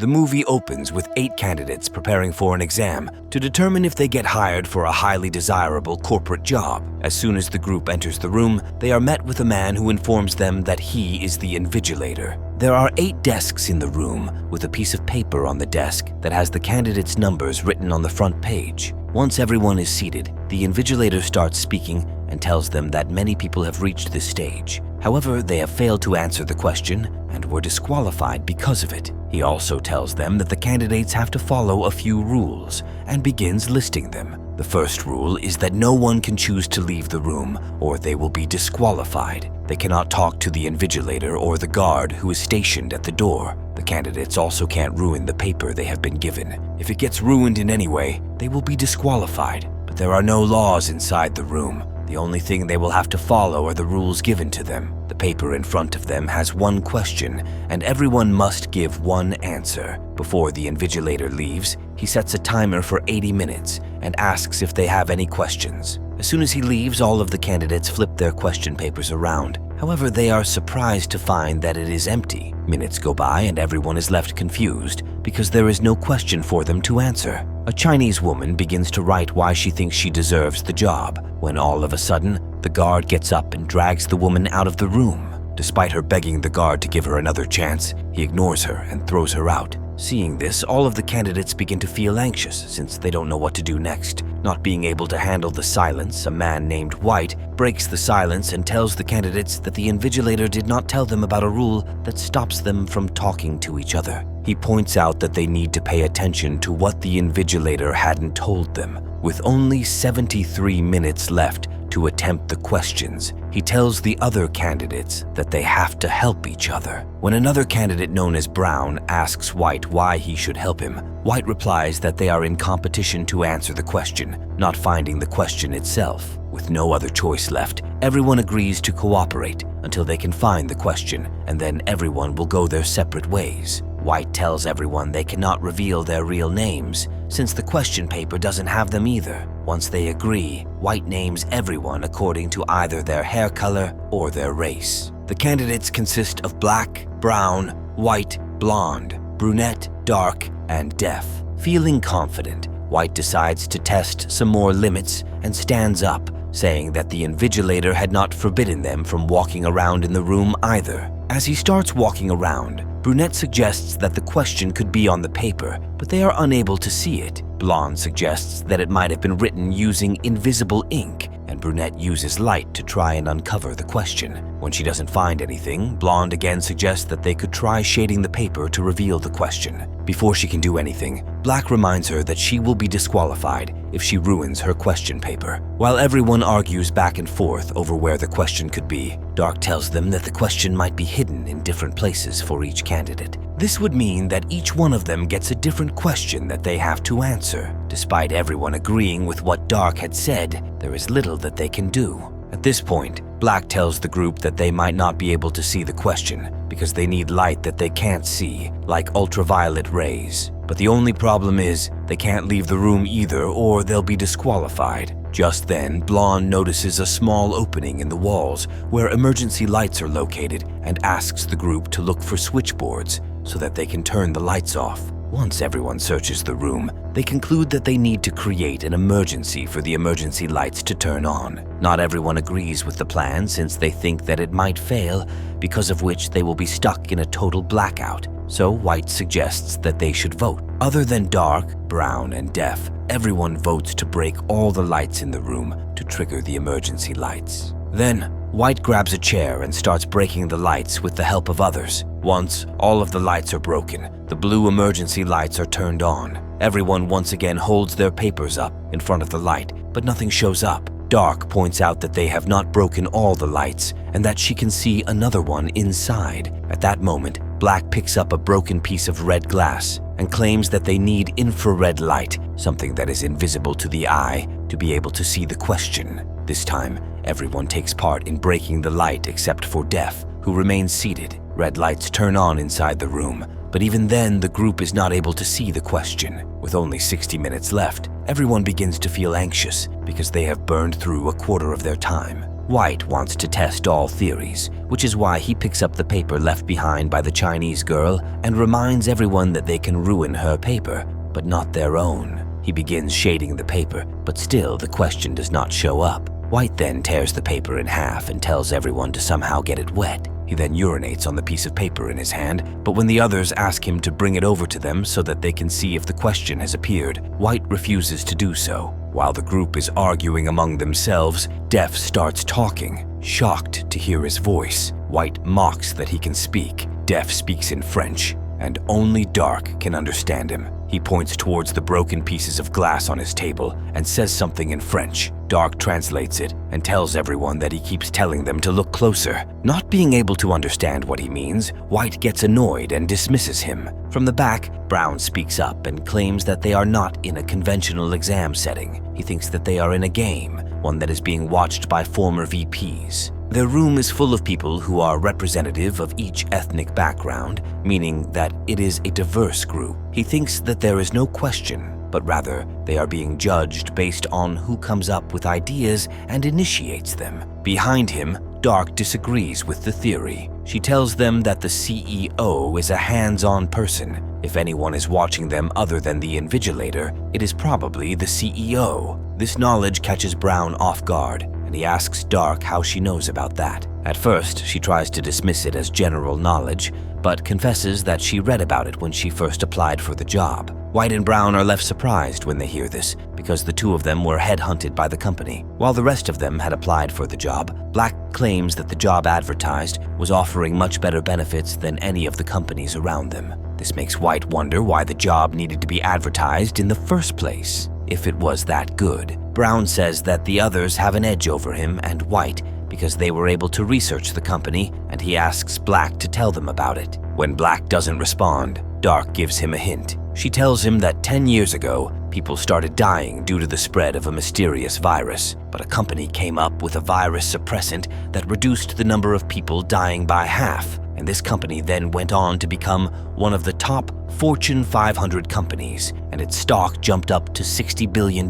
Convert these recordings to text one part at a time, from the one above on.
The movie opens with 8 candidates preparing for an exam to determine if they get hired for a highly desirable corporate job. As soon as the group enters the room, they are met with a man who informs them that he is the invigilator. There are 8 desks in the room, with a piece of paper on the desk that has the candidates' numbers written on the front page. Once everyone is seated, the invigilator starts speaking and tells them that many people have reached this stage. However, they have failed to answer the question and were disqualified because of it. He also tells them that the candidates have to follow a few rules and begins listing them. The first rule is that no one can choose to leave the room or they will be disqualified. They cannot talk to the invigilator or the guard who is stationed at the door. The candidates also can't ruin the paper they have been given. If it gets ruined in any way, they will be disqualified. But there are no laws inside the room. The only thing they will have to follow are the rules given to them. The paper in front of them has one question, and everyone must give one answer. Before the invigilator leaves, he sets a timer for 80 minutes and asks if they have any questions. As soon as he leaves, all of the candidates flip their question papers around. However, they are surprised to find that it is empty. Minutes go by and everyone is left confused because there is no question for them to answer. A Chinese woman begins to write why she thinks she deserves the job, when all of a sudden, the guard gets up and drags the woman out of the room. Despite her begging the guard to give her another chance, he ignores her and throws her out. Seeing this, all of the candidates begin to feel anxious since they don't know what to do next. Not being able to handle the silence, a man named White breaks the silence and tells the candidates that the invigilator did not tell them about a rule that stops them from talking to each other. He points out that they need to pay attention to what the invigilator hadn't told them. With only 73 minutes left to attempt the questions, he tells the other candidates that they have to help each other. When another candidate known as Brown asks White why he should help him, White replies that they are in competition to answer the question, not finding the question itself. With no other choice left, everyone agrees to cooperate until they can find the question, and then everyone will go their separate ways. White tells everyone they cannot reveal their real names, since the question paper doesn't have them either. Once they agree, White names everyone according to either their hair color or their race. The candidates consist of black, brown, white, blonde, brunette, dark, and deaf. Feeling confident, White decides to test some more limits and stands up, saying that the invigilator had not forbidden them from walking around in the room either. As he starts walking around, Brunette suggests that the question could be on the paper, but they are unable to see it. Blonde suggests that it might have been written using invisible ink, and Brunette uses light to try and uncover the question. When she doesn't find anything, Blonde again suggests that they could try shading the paper to reveal the question. Before she can do anything, Black reminds her that she will be disqualified if she ruins her question paper. While everyone argues back and forth over where the question could be, Dark tells them that the question might be hidden in different places for each candidate. This would mean that each one of them gets a different question that they have to answer. Despite everyone agreeing with what Dark had said, there is little that they can do. At this point, Black tells the group that they might not be able to see the question because they need light that they can't see, like ultraviolet rays. But the only problem is, they can't leave the room either or they'll be disqualified. Just then, Blonde notices a small opening in the walls where emergency lights are located and asks the group to look for switchboards so that they can turn the lights off. Once everyone searches the room, they conclude that they need to create an emergency for the emergency lights to turn on. Not everyone agrees with the plan since they think that it might fail, because of which they will be stuck in a total blackout. So White suggests that they should vote. Other than Dark, Brown, and Deaf, everyone votes to break all the lights in the room to trigger the emergency lights. Then, White grabs a chair and starts breaking the lights with the help of others. Once all of the lights are broken, the blue emergency lights are turned on. Everyone once again holds their papers up in front of the light, but nothing shows up. Dark points out that they have not broken all the lights and that she can see another one inside. At that moment, Black picks up a broken piece of red glass and claims that they need infrared light, something that is invisible to the eye, to be able to see the question. This time, everyone takes part in breaking the light except for Deaf, who remains seated. Red lights turn on inside the room, but even then the group is not able to see the question. With only 60 minutes left, everyone begins to feel anxious because they have burned through a quarter of their time. White wants to test all theories, which is why he picks up the paper left behind by the Chinese girl and reminds everyone that they can ruin her paper, but not their own. He begins shading the paper, but still the question does not show up. White then tears the paper in half and tells everyone to somehow get it wet. He then urinates on the piece of paper in his hand, but when the others ask him to bring it over to them so that they can see if the question has appeared, White refuses to do so. While the group is arguing among themselves, Def starts talking, shocked to hear his voice. White mocks that he can speak. Def speaks in French, and only Dark can understand him. He points towards the broken pieces of glass on his table and says something in French. Dark translates it and tells everyone that he keeps telling them to look closer. Not being able to understand what he means, White gets annoyed and dismisses him. From the back, Brown speaks up and claims that they are not in a conventional exam setting. He thinks that they are in a game, one that is being watched by former VPs. Their room is full of people who are representative of each ethnic background, meaning that it is a diverse group. He thinks that there is no question, but rather they are being judged based on who comes up with ideas and initiates them. Behind him, Dark disagrees with the theory. She tells them that the CEO is a hands-on person. If anyone is watching them other than the invigilator, it is probably the CEO. This knowledge catches Brown off guard, and he asks Dark how she knows about that. At first, she tries to dismiss it as general knowledge, but confesses that she read about it when she first applied for the job. White and Brown are left surprised when they hear this, because the two of them were headhunted by the company. While the rest of them had applied for the job, Black claims that the job advertised was offering much better benefits than any of the companies around them. This makes White wonder why the job needed to be advertised in the first place, if it was that good. Brown says that the others have an edge over him and White because they were able to research the company, and he asks Black to tell them about it. When Black doesn't respond, Dark gives him a hint. She tells him that 10 years ago, people started dying due to the spread of a mysterious virus, but a company came up with a virus suppressant that reduced the number of people dying by half, and this company then went on to become one of the top Fortune 500 companies, and its stock jumped up to $60 billion.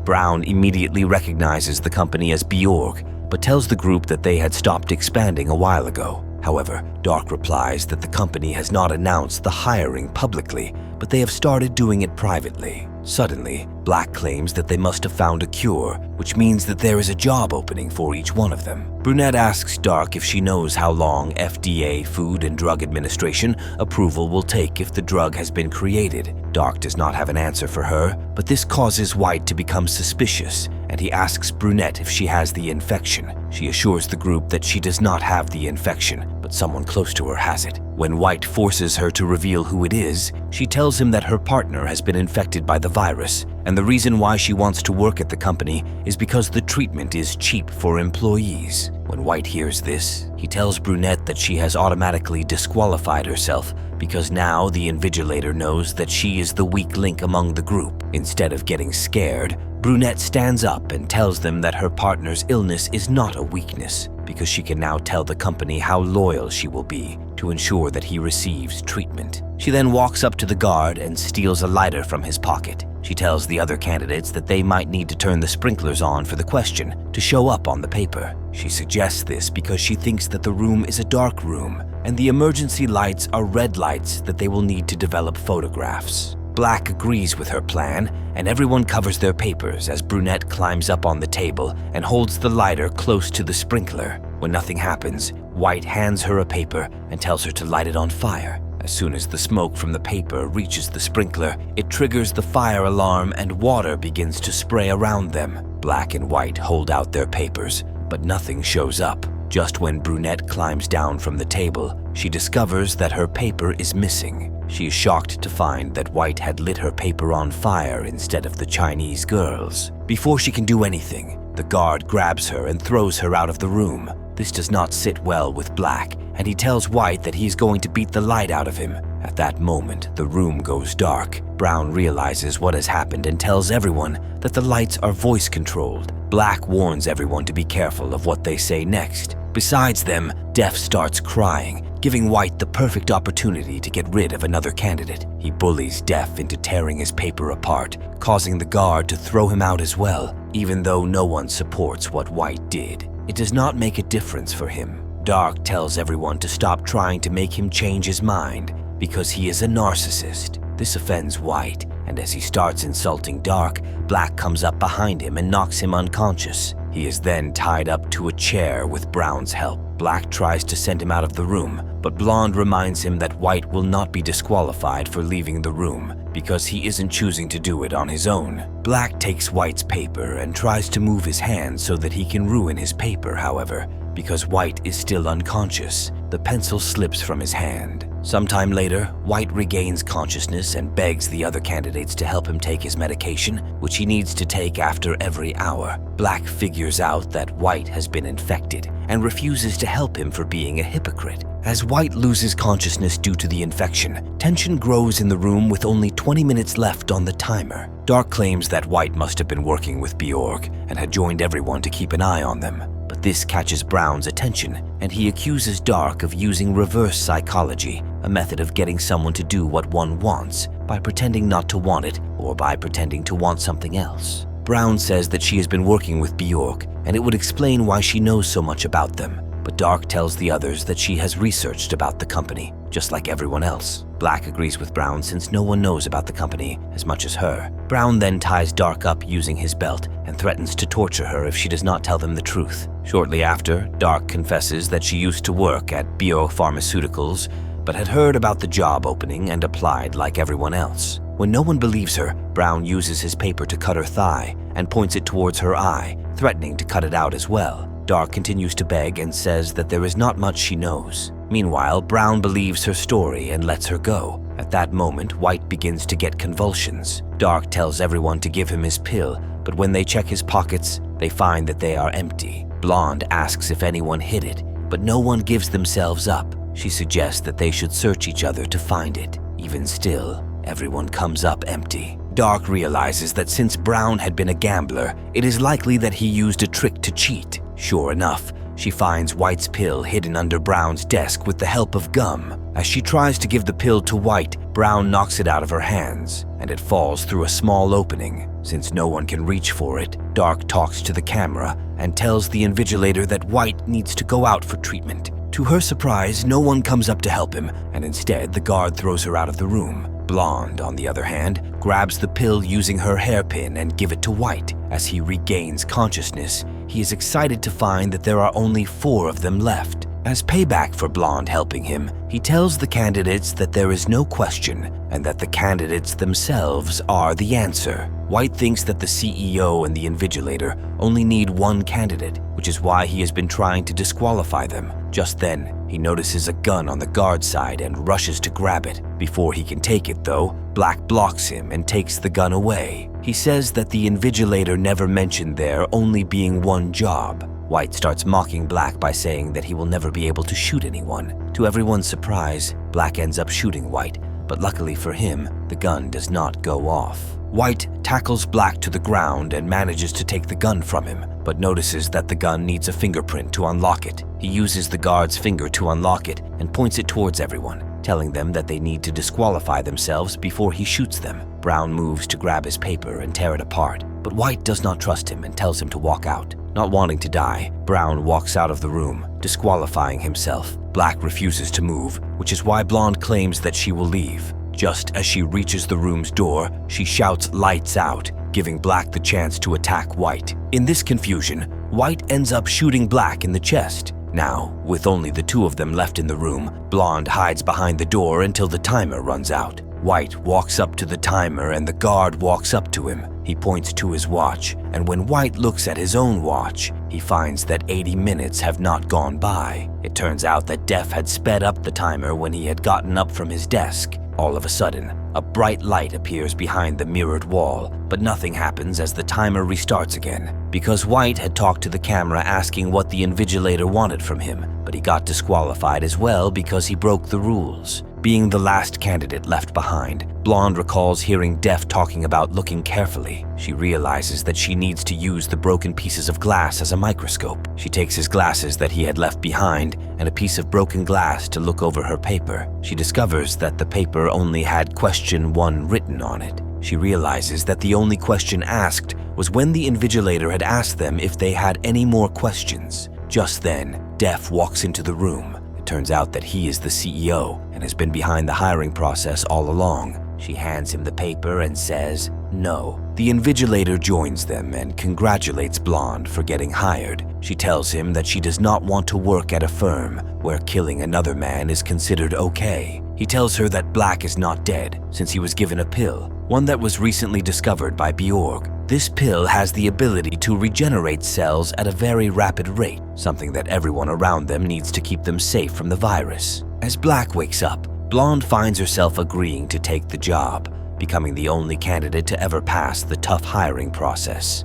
Brown immediately recognizes the company as Bjorg, but tells the group that they had stopped expanding a while ago. However, Dark replies that the company has not announced the hiring publicly, but they have started doing it privately. Suddenly, Black claims that they must have found a cure, which means that there is a job opening for each one of them. Brunette asks Dark if she knows how long FDA, Food and Drug Administration, approval will take if the drug has been created. Dark does not have an answer for her, but this causes White to become suspicious, and he asks Brunette if she has the infection. She assures the group that she does not have the infection, but someone close to her has it. When White forces her to reveal who it is, she tells him that her partner has been infected by the virus, and the reason why she wants to work at the company is because the treatment is cheap for employees. When White hears this, he tells Brunette that she has automatically disqualified herself because now the invigilator knows that she is the weak link among the group. Instead of getting scared, Brunette stands up and tells them that her partner's illness is not a weakness, because she can now tell the company how loyal she will be to ensure that he receives treatment. She then walks up to the guard and steals a lighter from his pocket. She tells the other candidates that they might need to turn the sprinklers on for the question to show up on the paper. She suggests this because she thinks that the room is a dark room, and the emergency lights are red lights that they will need to develop photographs. Black agrees with her plan, and everyone covers their papers as Brunette climbs up on the table and holds the lighter close to the sprinkler. When nothing happens, White hands her a paper and tells her to light it on fire. As soon as the smoke from the paper reaches the sprinkler, it triggers the fire alarm and water begins to spray around them. Black and White hold out their papers, but nothing shows up. Just when Brunette climbs down from the table, she discovers that her paper is missing. She is shocked to find that White had lit her paper on fire instead of the Chinese girl's. Before she can do anything, the guard grabs her and throws her out of the room. This does not sit well with Black, and he tells White that he's going to beat the light out of him. At that moment, the room goes dark. Brown realizes what has happened and tells everyone that the lights are voice-controlled. Black warns everyone to be careful of what they say next. Besides them, Def starts crying, giving White the perfect opportunity to get rid of another candidate. He bullies Def into tearing his paper apart, causing the guard to throw him out as well, even though no one supports what White did. It does not make a difference for him. Dark tells everyone to stop trying to make him change his mind because he is a narcissist. This offends White, and as he starts insulting Dark, Black comes up behind him and knocks him unconscious. He is then tied up to a chair with Brown's help. Black tries to send him out of the room, but Blonde reminds him that White will not be disqualified for leaving the room because he isn't choosing to do it on his own. Black takes White's paper and tries to move his hand so that he can ruin his paper, however, because White is still unconscious, the pencil slips from his hand. Sometime later, White regains consciousness and begs the other candidates to help him take his medication, which he needs to take after every hour. Black figures out that White has been infected and refuses to help him for being a hypocrite. As White loses consciousness due to the infection, tension grows in the room with only 20 minutes left on the timer. Dark claims that White must have been working with Bjork and had joined everyone to keep an eye on them. But this catches Brown's attention, and he accuses Dark of using reverse psychology, a method of getting someone to do what one wants by pretending not to want it or by pretending to want something else. Brown says that she has been working with Bjork, and it would explain why she knows so much about them. But Dark tells the others that she has researched about the company, just like everyone else. Black agrees with Brown since no one knows about the company as much as her. Brown then ties Dark up using his belt and threatens to torture her if she does not tell them the truth. Shortly after, Dark confesses that she used to work at Biopharmaceuticals, but had heard about the job opening and applied like everyone else. When no one believes her, Brown uses his paper to cut her thigh and points it towards her eye, threatening to cut it out as well. Dark continues to beg and says that there is not much she knows. Meanwhile, Brown believes her story and lets her go. At that moment, White begins to get convulsions. Dark tells everyone to give him his pill, but when they check his pockets, they find that they are empty. Blonde asks if anyone hid it, but no one gives themselves up. She suggests that they should search each other to find it. Even still, everyone comes up empty. Dark realizes that since Brown had been a gambler, it is likely that he used a trick to cheat. Sure enough, she finds White's pill hidden under Brown's desk with the help of gum. As she tries to give the pill to White, Brown knocks it out of her hands, and it falls through a small opening. Since no one can reach for it, Dark talks to the camera and tells the invigilator that White needs to go out for treatment. To her surprise, no one comes up to help him, and instead the guard throws her out of the room. Blonde, on the other hand, grabs the pill using her hairpin and give it to White. As he regains consciousness, he is excited to find that there are only 4 of them left. As payback for Blonde helping him, he tells the candidates that there is no question and that the candidates themselves are the answer. White thinks that the CEO and the invigilator only need one candidate, which is why he has been trying to disqualify them. Just then, he notices a gun on the guard side and rushes to grab it. Before he can take it, though, Black blocks him and takes the gun away. He says that the invigilator never mentioned there only being one job. White starts mocking Black by saying that he will never be able to shoot anyone. To everyone's surprise, Black ends up shooting White, but luckily for him, the gun does not go off. White tackles Black to the ground and manages to take the gun from him, but notices that the gun needs a fingerprint to unlock it. He uses the guard's finger to unlock it and points it towards everyone, telling them that they need to disqualify themselves before he shoots them. Brown moves to grab his paper and tear it apart, but White does not trust him and tells him to walk out. Not wanting to die, Brown walks out of the room, disqualifying himself. Black refuses to move, which is why Blonde claims that she will leave. Just as she reaches the room's door, she shouts "Lights out," giving Black the chance to attack White. In this confusion, White ends up shooting Black in the chest. Now, with only the 2 of them left in the room, Blonde hides behind the door until the timer runs out. White walks up to the timer and the guard walks up to him. He points to his watch, and when White looks at his own watch, he finds that 80 minutes have not gone by. It turns out that Def had sped up the timer when he had gotten up from his desk. All of a sudden, a bright light appears behind the mirrored wall, but nothing happens as the timer restarts again. Because White had talked to the camera asking what the invigilator wanted from him, but he got disqualified as well because he broke the rules. Being the last candidate left behind, Blonde recalls hearing Def talking about looking carefully. She realizes that she needs to use the broken pieces of glass as a microscope. She takes his glasses that he had left behind and a piece of broken glass to look over her paper. She discovers that the paper only had question 1 written on it. She realizes that the only question asked was when the invigilator had asked them if they had any more questions. Just then, Def walks into the room. It turns out that he is the CEO and has been behind the hiring process all along. She hands him the paper and says, no. The invigilator joins them and congratulates Blonde for getting hired. She tells him that she does not want to work at a firm where killing another man is considered okay. He tells her that Black is not dead since he was given a pill, one that was recently discovered by Bjorg. This pill has the ability to regenerate cells at a very rapid rate, something that everyone around them needs to keep them safe from the virus. As Black wakes up, Blonde finds herself agreeing to take the job, becoming the only candidate to ever pass the tough hiring process.